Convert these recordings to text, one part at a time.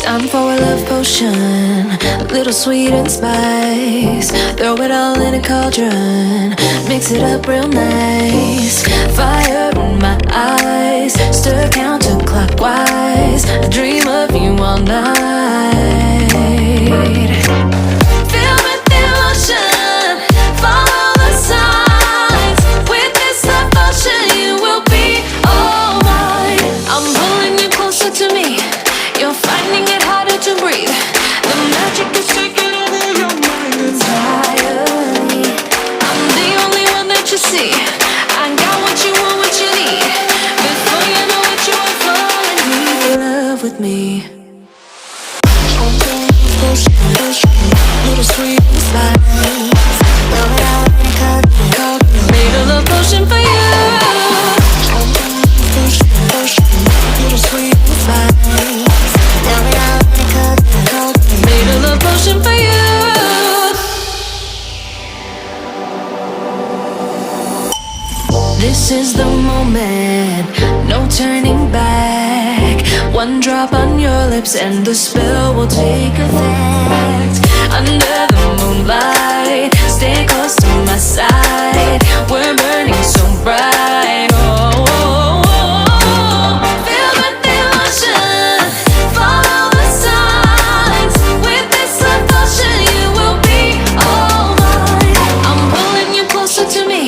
Time for a love potion, a little sweet and spice. Throw it all in a cauldron, mix it up real nice. Fire in my eyes, stir counterclockwise. I dream of you all night. Feel with devotion, follow the signs. With this devotion, you will be all mine. I'm pulling you closer to me. You're finding it harder to breathe. The magic is taking over your mind entirely. I'm the only one that you see. I got what you want, what you need. Before you know it, you are falling deep in love with me. Little sweet and spice. Made a love potion for you. Little sweet and spice. Made a love potion for you. This is the moment, no turning back. One drop on your lips and the spell will take effect. Under the moonlight, stay close to my side. We're burning so bright. Oh, oh, oh, oh. Feel the devotion, follow the signs. With this devotion, you will be all mine. I'm pulling you closer to me.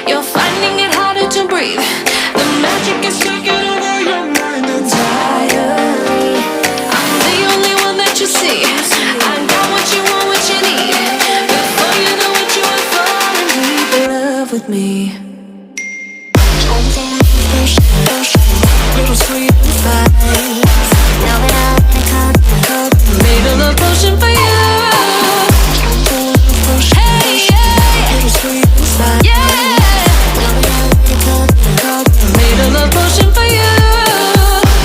You're finding it harder to breathe. The magic is taking over your mind entirely. I'm the only one that you see. I got what you want, what you need. Before you know it, you are falling deep in love with me. Little sweet and spice. Made a love potion for you. Hey, yeah. Little sweet and spice. Yeah. Made a love potion for you.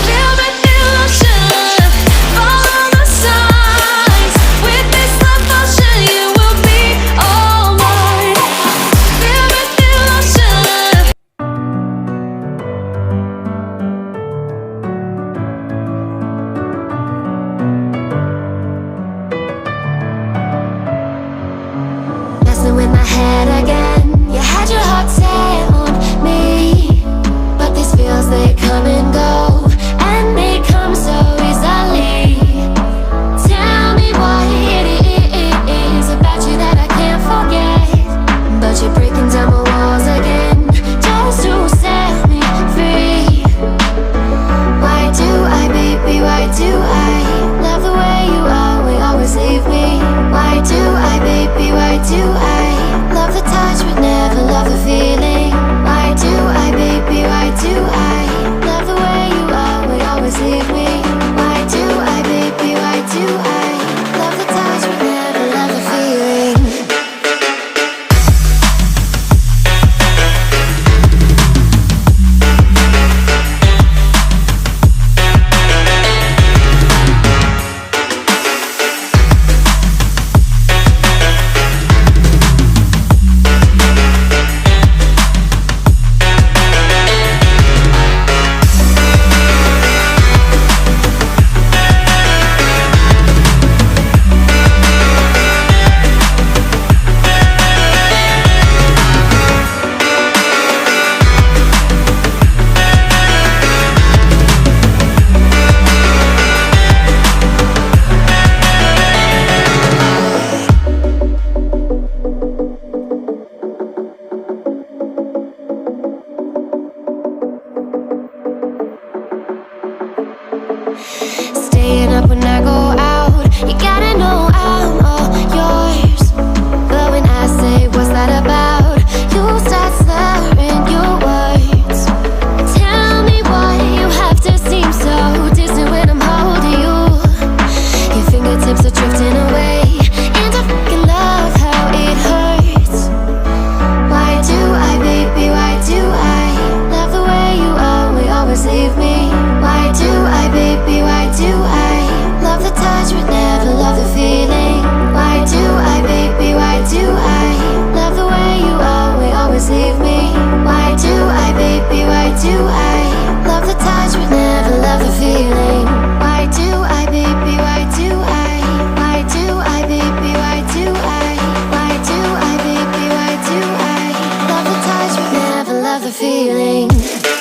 Feel the devotion, follow the signs. With this love potion, you will be all mine. Feel the devotion. the feeling.